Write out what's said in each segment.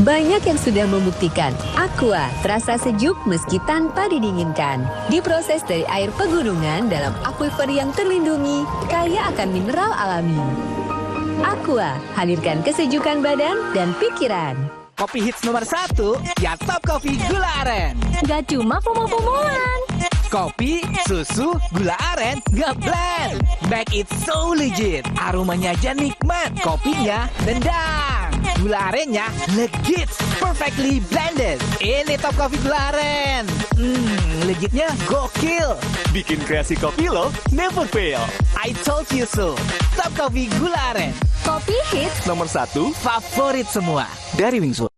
Banyak yang sudah membuktikan Aqua terasa sejuk meski tanpa didinginkan. Diproses dari air pegunungan dalam aquifer yang terlindungi, kaya akan mineral alami. Aqua, hadirkan kesejukan badan dan pikiran. Kopi hits nomor 1, ya Top Coffee Gula Aren. Gak cuma promo-promoan. Kopi, susu, gula aren, ngeblend. Make it so legit. Aromanya aja nikmat, kopinya nendang. Gula arennya legit, perfectly blended. Ini Top Coffee Gula Aren. Legitnya gokil. Bikin kreasi kopi lo never fail. I told you so. Top Coffee Gula Aren. Kopi hits Nomor 1, favorit semua. Dari Wings Food.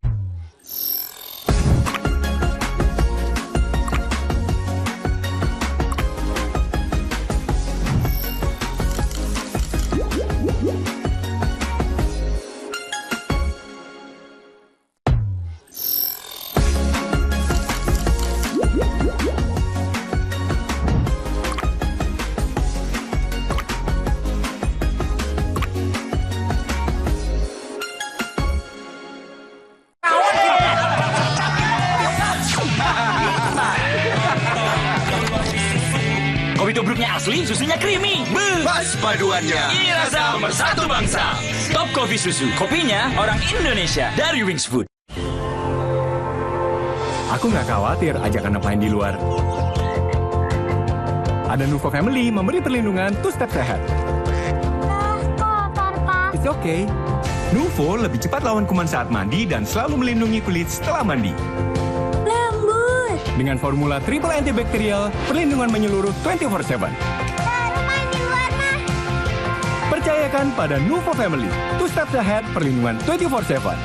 Kopi tubruknya asli, susunya creamy. Pas paduannya. Ini rasa nomor 1 bangsa. Top Coffee Susu. Kopinya orang Indonesia dari Wings Food. Aku nggak khawatir ajakan main di luar. Ada Nuvo Family memberi perlindungan two-step sehat. kotor, Pak. It's okay. Nuvo lebih cepat lawan kuman saat mandi dan selalu melindungi kulit setelah mandi. Lembut. Dengan formula triple antibakterial, perlindungan menyeluruh 24/7. Baru main di luar, mah. Percayakan pada Nuvo Family. Two-step sehat, perlindungan 24/7.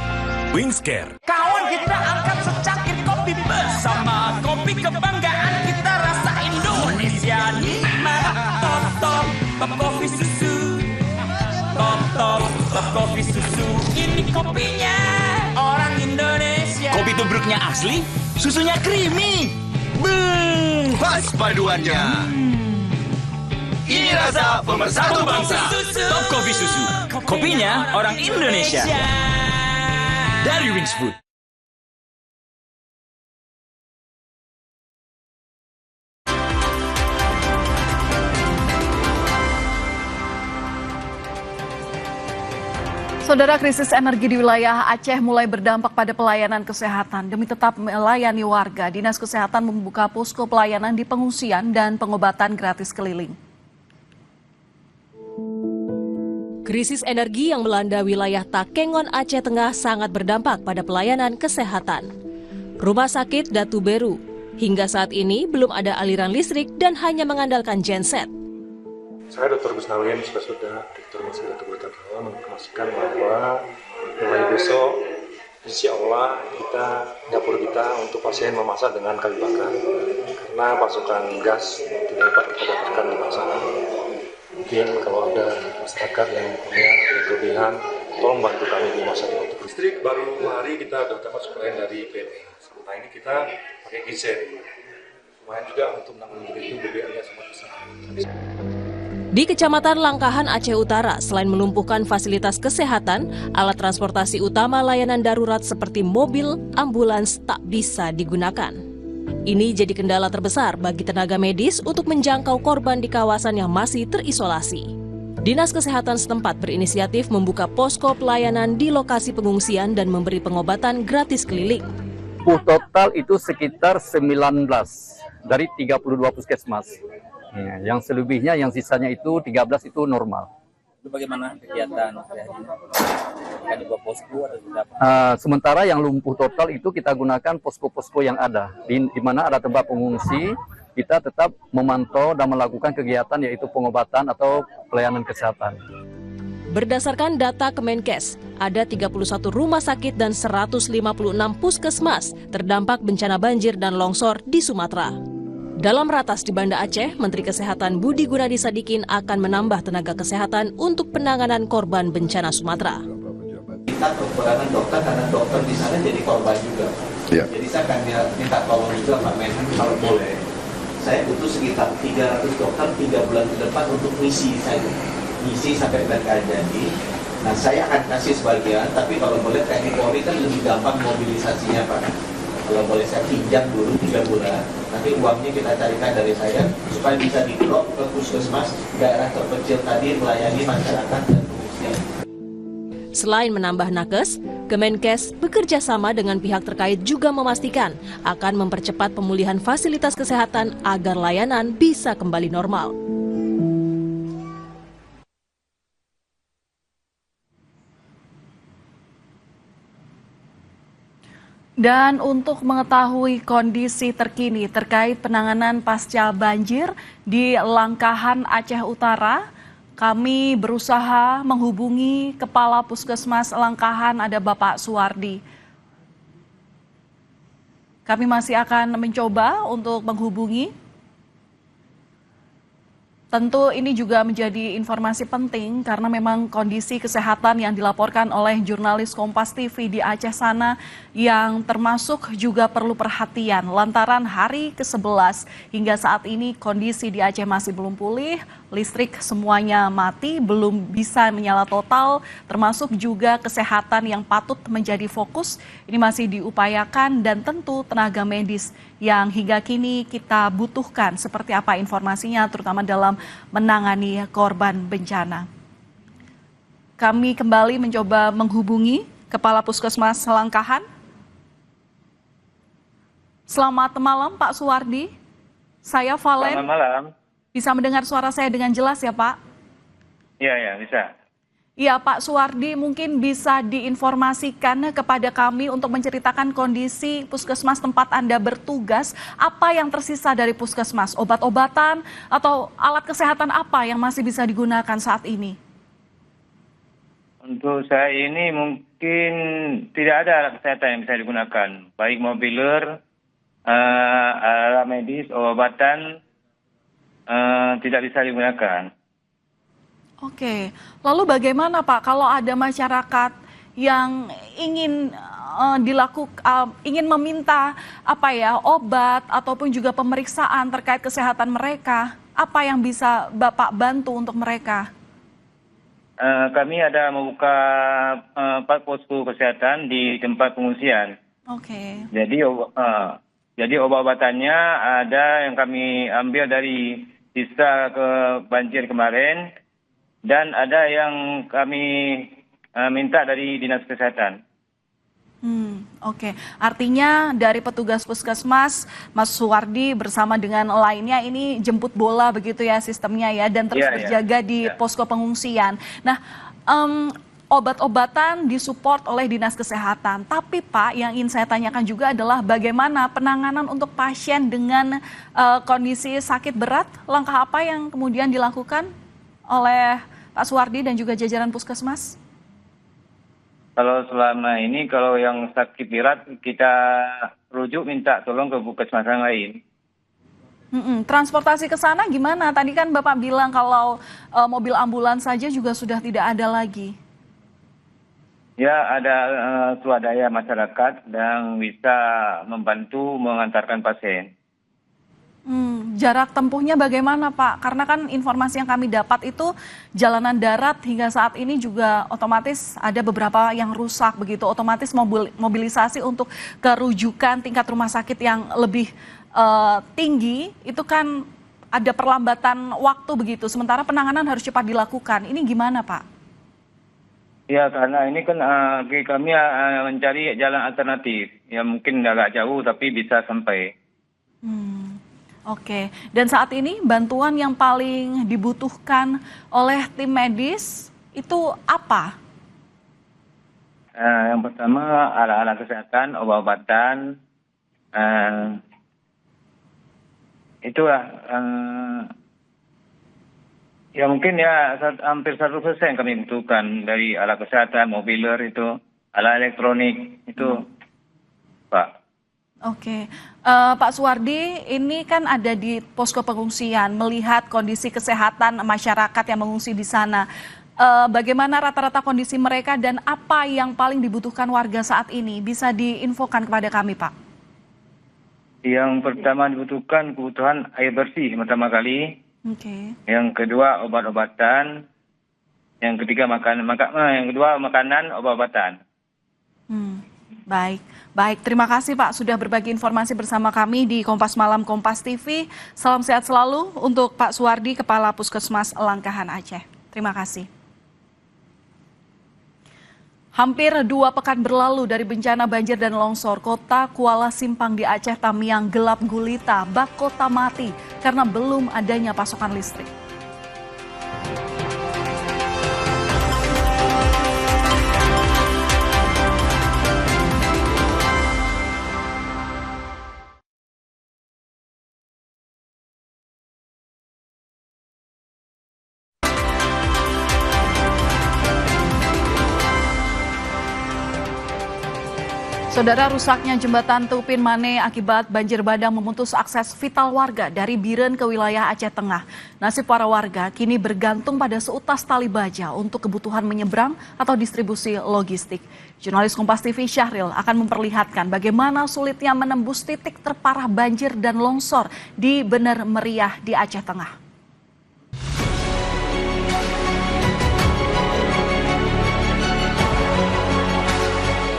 Wings Care. Kawan kita angkat secangkir kopi bersama. Kopi kebanggaan kita rasa Indonesia nikmat. Top Coffee Susu. Top Coffee Susu. Ini kopinya orang Indonesia. Kopi tubruknya asli, susunya creamy. Pas paduannya. Ini rasa nomor 1 bangsa. Top Coffee Susu. Kopinya orang Indonesia. Dari Wings Food. Saudara, krisis energi di wilayah Aceh mulai berdampak pada pelayanan kesehatan. Demi tetap melayani warga, Dinas Kesehatan membuka posko pelayanan di pengungsian dan pengobatan gratis keliling. Krisis energi yang melanda wilayah Takengon, Aceh Tengah sangat berdampak pada pelayanan kesehatan. Rumah sakit Datu Beru hingga saat ini belum ada aliran listrik dan hanya mengandalkan genset. Saya Dr. Gusnawin sudah Direktur Rumah Sakit Datu Beru Takengon menginformasikan bahwa mulai besok insya Allah dapur kita untuk pasien memasak dengan kayu bakar karena pasokan gas tidak dapat kita dapatkan di pasaran. Mungkin kalau ada masyarakat yang punya kelebihan, tolong bantu kami di rumah sakit. Listrik baru hari kita sudah dapat suplai dari PLN. Sementara ini kita pakai genset. Lumayan juga untuk menanggung itu BBM-nya sangat besar. Di Kecamatan Langkahan, Aceh Utara, selain melumpuhkan fasilitas kesehatan, alat transportasi utama layanan darurat seperti mobil, ambulans tak bisa digunakan. Ini jadi kendala terbesar bagi tenaga medis untuk menjangkau korban di kawasan yang masih terisolasi. Dinas Kesehatan setempat berinisiatif membuka posko pelayanan di lokasi pengungsian dan memberi pengobatan gratis keliling. Total itu sekitar 19 dari 32 puskesmas. Yang selebihnya, yang sisanya itu 13 itu normal. Itu bagaimana kegiatan kan di posko atau tidak? Sementara yang lumpuh total itu kita gunakan posko-posko yang ada. Di mana ada tempat pengungsi, kita tetap memantau dan melakukan kegiatan yaitu pengobatan atau pelayanan kesehatan. Berdasarkan data Kemenkes, ada 31 rumah sakit dan 156 puskesmas terdampak bencana banjir dan longsor di Sumatera. Dalam ratas di Banda Aceh, Menteri Kesehatan Budi Gunadi Sadikin akan menambah tenaga kesehatan untuk penanganan korban bencana Sumatera. Kita kekurangan dokter karena dokter di sana jadi korban juga. Ya. Jadi saya akan minta tolong juga Pak Menhan kalau boleh. Saya butuh sekitar 300 dokter 3 bulan ke depan untuk misi saya. Misi sampai mereka jadi. Nah, saya akan kasih sebagian, tapi kalau boleh TNI Polri kan lebih gampang mobilisasinya, Pak. Kalau boleh saya pinjam dulu 3 bulan, nanti uangnya kita carikan dari saya supaya bisa di-drop ke puskesmas daerah terpencil tadi melayani masyarakat dan pengungsian. Selain menambah nakes, Kemenkes bekerja sama dengan pihak terkait juga memastikan akan mempercepat pemulihan fasilitas kesehatan agar layanan bisa kembali normal. Dan untuk mengetahui kondisi terkini terkait penanganan pasca banjir di Langkahan, Aceh Utara, kami berusaha menghubungi Kepala Puskesmas Langkahan, ada Bapak Suwardi. Kami masih akan mencoba untuk menghubungi. Tentu ini juga menjadi informasi penting karena memang kondisi kesehatan yang dilaporkan oleh jurnalis Kompas TV di Aceh sana yang termasuk juga perlu perhatian lantaran hari ke-11 hingga saat ini kondisi di Aceh masih belum pulih, listrik semuanya mati, belum bisa menyala total, termasuk juga kesehatan yang patut menjadi fokus ini masih diupayakan dan tentu tenaga medis yang hingga kini kita butuhkan seperti apa informasinya terutama dalam menangani korban bencana. Kami kembali mencoba menghubungi Kepala Puskesmas Langkahan. Selamat malam Pak Suwardi, saya Valen. Selamat malam. Bisa mendengar suara saya dengan jelas ya Pak? Iya, bisa. Iya Pak Suwardi, mungkin bisa diinformasikan kepada kami untuk menceritakan kondisi puskesmas tempat Anda bertugas. Apa yang tersisa dari puskesmas? Obat-obatan atau alat kesehatan apa yang masih bisa digunakan saat ini? Untuk saya ini mungkin tidak ada alat kesehatan yang bisa digunakan. Baik mobiler, alat medis, obat-obatan tidak bisa digunakan. Oke, lalu bagaimana Pak kalau ada masyarakat yang ingin ingin meminta obat ataupun juga pemeriksaan terkait kesehatan mereka, apa yang bisa Bapak bantu untuk mereka? Kami ada membuka 4 posko kesehatan di tempat pengungsian. Oke. Jadi obat-obatannya ada yang kami ambil dari sisa ke banjir kemarin. Dan ada yang kami minta dari Dinas Kesehatan. Oke. Artinya dari petugas puskesmas, Mas Suwardi bersama dengan lainnya ini jemput bola begitu ya sistemnya ya, dan terus berjaga di posko pengungsian. Nah, obat-obatan disupport oleh Dinas Kesehatan. Tapi Pak, yang ingin saya tanyakan juga adalah bagaimana penanganan untuk pasien dengan kondisi sakit berat? Langkah apa yang kemudian dilakukan oleh Pak Suwardi dan juga jajaran puskesmas? Kalau selama ini kalau yang sakit berat kita rujuk minta tolong ke puskesmas yang lain. Transportasi ke sana gimana? Tadi kan Bapak bilang kalau mobil ambulans saja juga sudah tidak ada lagi. Ya, ada swadaya masyarakat yang bisa membantu mengantarkan pasien. Jarak tempuhnya bagaimana Pak? Karena kan informasi yang kami dapat itu jalanan darat hingga saat ini juga otomatis ada beberapa yang rusak begitu. Otomatis mobilisasi untuk kerujukan tingkat rumah sakit yang lebih tinggi itu kan ada perlambatan waktu begitu. Sementara penanganan harus cepat dilakukan. Ini gimana Pak? Ya, karena ini kan kami mencari jalan alternatif. Ya mungkin agak jauh tapi bisa sampai. Oke, dan saat ini bantuan yang paling dibutuhkan oleh tim medis itu apa? Yang pertama alat-alat kesehatan, obat-obatan, itulah. Ya mungkin ya hampir 100% kami butuhkan dari alat kesehatan, mobiler itu, alat elektronik itu, Pak. Oke, Pak Suwardi, ini kan ada di posko pengungsian, melihat kondisi kesehatan masyarakat yang mengungsi di sana. Bagaimana rata-rata kondisi mereka dan apa yang paling dibutuhkan warga saat ini? Bisa diinfokan kepada kami, Pak. Yang pertama dibutuhkan kebutuhan air bersih pertama kali. Oke. Yang kedua obat-obatan. yang ketiga yang kedua makanan, obat-obatan. Baik. Terima kasih Pak sudah berbagi informasi bersama kami di Kompas Malam Kompas TV. Salam sehat selalu untuk Pak Suwardi, Kepala Puskesmas Langkahan Aceh. Terima kasih. Hampir 2 pekan berlalu dari bencana banjir dan longsor, kota Kuala Simpang di Aceh Tamiang gelap gulita, bak kota mati karena belum adanya pasokan listrik. Saudara, rusaknya jembatan Tupin Mane akibat banjir bandang memutus akses vital warga dari Biren ke wilayah Aceh Tengah. Nasib para warga kini bergantung pada seutas tali baja untuk kebutuhan menyeberang atau distribusi logistik. Jurnalis Kompas TV Syahril akan memperlihatkan bagaimana sulitnya menembus titik terparah banjir dan longsor di Bener Meriah di Aceh Tengah.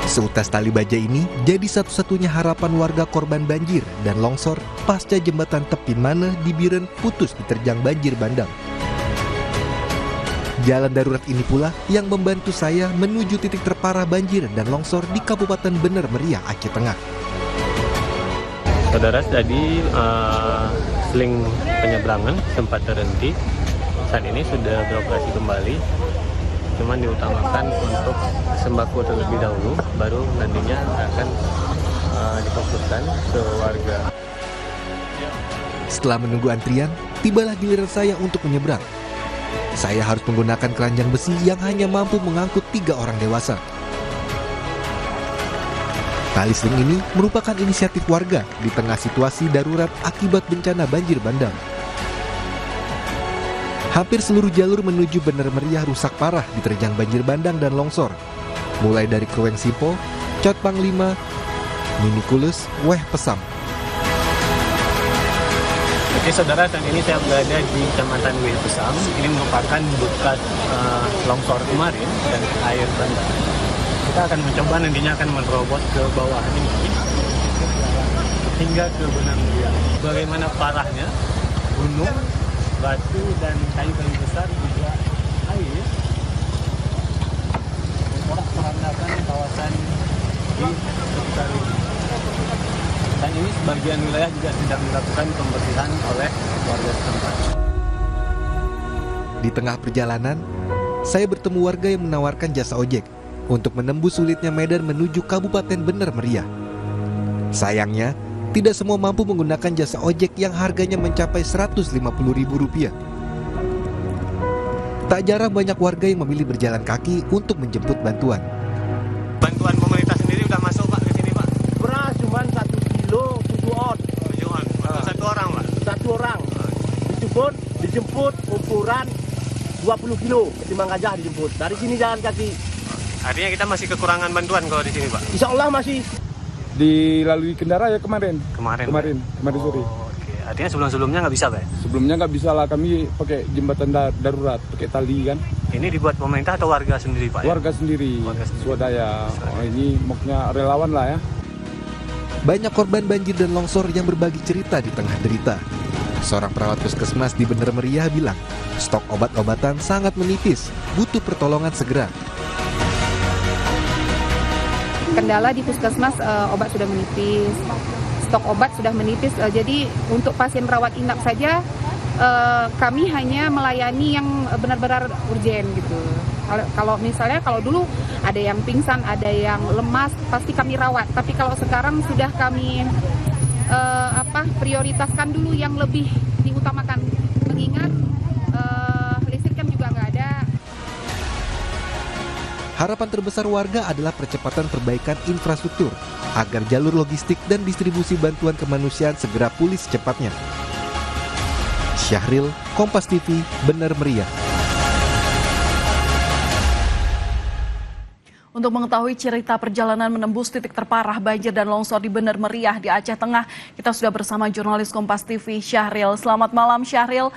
Seutas tali baja ini jadi satu-satunya harapan warga korban banjir dan longsor pasca jembatan Tepin Mane di Biren putus diterjang banjir bandang. Jalan darurat ini pula yang membantu saya menuju titik terparah banjir dan longsor di Kabupaten Bener Meriah, Aceh Tengah. Saudara, tadi seling penyeberangan sempat terhenti. Saat ini sudah beroperasi kembali. Cuman diutamakan untuk sembako terlebih dahulu, baru nantinya akan difokuskan ke warga. Setelah menunggu antrian, tibalah giliran saya untuk menyeberang. Saya harus menggunakan keranjang besi yang hanya mampu mengangkut 3 orang dewasa. Tali seling ini merupakan inisiatif warga di tengah situasi darurat akibat bencana banjir bandang. Hampir seluruh jalur menuju Bener Meriah rusak parah diterjang banjir bandang dan longsor. Mulai dari Krueng Sipo, Cot Panglima, Minikulus, Weh Pesam. Oke saudara, saat ini saya berada di Kecamatan Weh Pesam. Ini merupakan bekas longsor kemarin dan air bandang. Kita akan mencoba nantinya akan menerobos ke bawah ini hingga ke Bener Meriah. Bagaimana parahnya gunung, batu dan kayu-kayu besar juga air merandakan kawasan di sekitar ini. Dan ini sebagian wilayah juga sedang dilakukan pembersihan oleh warga setempat. Di tengah perjalanan, saya bertemu warga yang menawarkan jasa ojek untuk menembus sulitnya medan menuju Kabupaten Bener Meriah. Sayangnya, tidak semua mampu menggunakan jasa ojek yang harganya mencapai Rp150.000. Tak jarang banyak warga yang memilih berjalan kaki untuk menjemput bantuan. Bantuan pemerintah sendiri udah masuk Pak ke sini Pak? Beras cuma 1 kilo 7 on. 7 on. Satu orang Pak? Satu orang. Itu pun dijemput ukuran 20 kilo. Ketimbang Gajah dijemput. Dari sini jalan kaki. Artinya kita masih kekurangan bantuan kalau di sini Pak? Insya Allah masih. Dilalui kendara ya kemarin sore. Oke. Artinya sebelumnya nggak bisa Pak? Sebelumnya nggak bisa lah, kami pakai jembatan darurat, pakai tali kan. Ini dibuat pemerintah atau warga sendiri Pak? Warga sendiri, swadaya. Ini moknya relawan lah ya. Banyak korban banjir dan longsor yang berbagi cerita di tengah derita. Seorang perawat puskesmas di Bener Meriah bilang, stok obat-obatan sangat menipis, butuh pertolongan segera. Kendala di puskesmas, obat sudah menipis, stok obat sudah menipis, jadi untuk pasien rawat inap saja kami hanya melayani yang benar-benar urgen gitu. Kalau misalnya kalau dulu ada yang pingsan, ada yang lemas, pasti kami rawat. Tapi kalau sekarang sudah kami prioritaskan dulu yang lebih diutamakan, mengingat listrik kan juga nggak ada. Harapan terbesar warga adalah percepatan perbaikan infrastruktur agar jalur logistik dan distribusi bantuan kemanusiaan segera pulih secepatnya. Syahril, Kompas TV, Bener Meriah. Untuk mengetahui cerita perjalanan menembus titik terparah banjir dan longsor di Bener Meriah di Aceh Tengah, kita sudah bersama jurnalis Kompas TV Syahril. Selamat malam Syahril.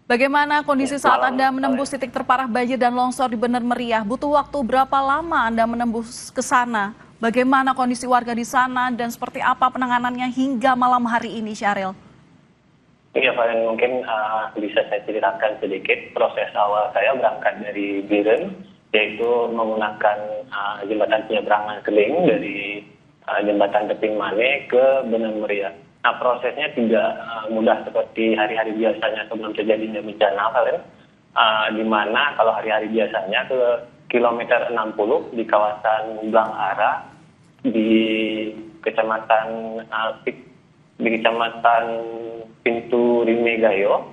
Bagaimana kondisi saat Anda menembus titik terparah banjir dan longsor di Bener Meriah? Butuh waktu berapa lama Anda menembus ke sana? Bagaimana kondisi warga di sana dan seperti apa penanganannya hingga malam hari ini, Syahril? Ya, Valen, mungkin bisa saya ceritakan sedikit proses awal saya berangkat dari Biren, yaitu menggunakan jembatan penyeberangan Keling dari jembatan Teping Mane ke Bener Meriah. Nah, prosesnya tidak mudah seperti hari-hari biasanya sebelum terjadinya bencana, Valen. Di mana kalau hari-hari biasanya ke kilometer 60 di kawasan Blangara di kecamatan Pintu Rimegayo,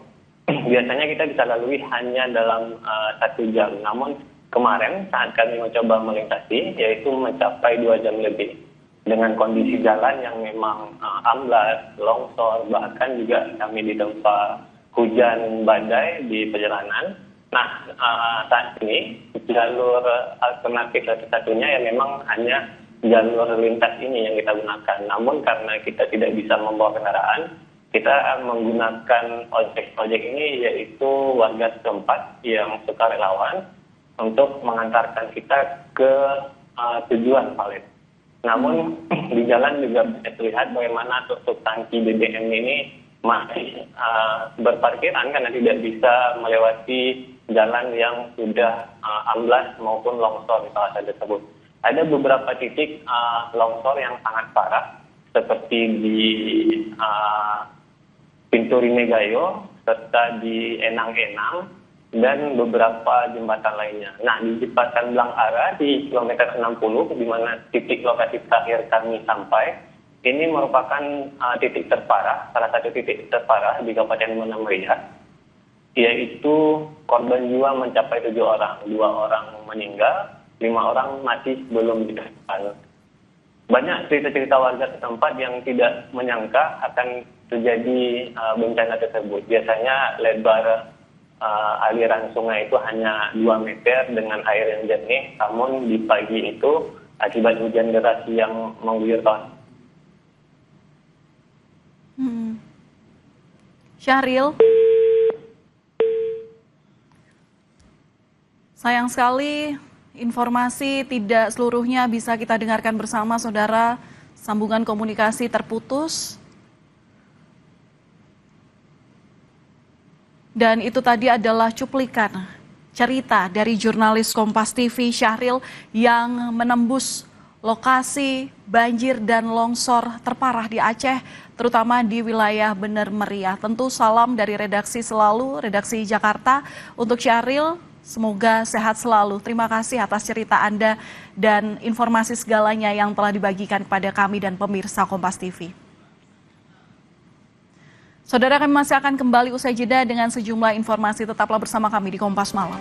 biasanya kita bisa lalui hanya dalam 1 jam. Namun kemarin saat kami mencoba melintasi, yaitu mencapai 2 jam lebih. Dengan kondisi jalan yang memang amblas, longsor, bahkan juga kami ditempa hujan badai di perjalanan. Nah, saat ini jalur alternatif satu-satunya yang memang hanya jalur lintas ini yang kita gunakan. Namun karena kita tidak bisa membawa kendaraan, kita menggunakan ojek ini, yaitu warga setempat yang sukarelawan untuk mengantarkan kita ke tujuan Valen. Namun di jalan juga bisa terlihat bagaimana tuk tangki BBM ini masih berparkiran karena tidak bisa melewati jalan yang sudah amblas maupun longsor di kawasan tersebut. Ada beberapa titik longsor yang sangat parah seperti di Pintu Rimegayo serta di Enang-Enang dan beberapa jembatan lainnya. Nah, di jembatan Blangara di kilometer 60, di mana titik lokasi terakhir kami sampai, ini merupakan titik terparah, salah satu titik terparah di Kabupaten Bener Meriah, yaitu korban jiwa mencapai 7 orang, 2 orang meninggal, 5 orang masih belum ditemukan. Banyak cerita-cerita warga setempat yang tidak menyangka akan terjadi bencana tersebut. Biasanya lebar aliran sungai itu hanya 2 meter dengan air yang jernih, namun di pagi itu akibat hujan deras yang mengguyur kawasan. Syahril, sayang sekali informasi tidak seluruhnya bisa kita dengarkan bersama, saudara. Sambungan komunikasi terputus. Dan itu tadi adalah cuplikan cerita dari jurnalis Kompas TV Syahril yang menembus lokasi banjir dan longsor terparah di Aceh, terutama di wilayah Bener Meriah. Tentu salam dari redaksi selalu, redaksi Jakarta untuk Syahril. Semoga sehat selalu. Terima kasih atas cerita Anda dan informasi segalanya yang telah dibagikan kepada kami dan pemirsa Kompas TV. Saudara, kami masih akan kembali usai jeda dengan sejumlah informasi. Tetaplah bersama kami di Kompas Malam.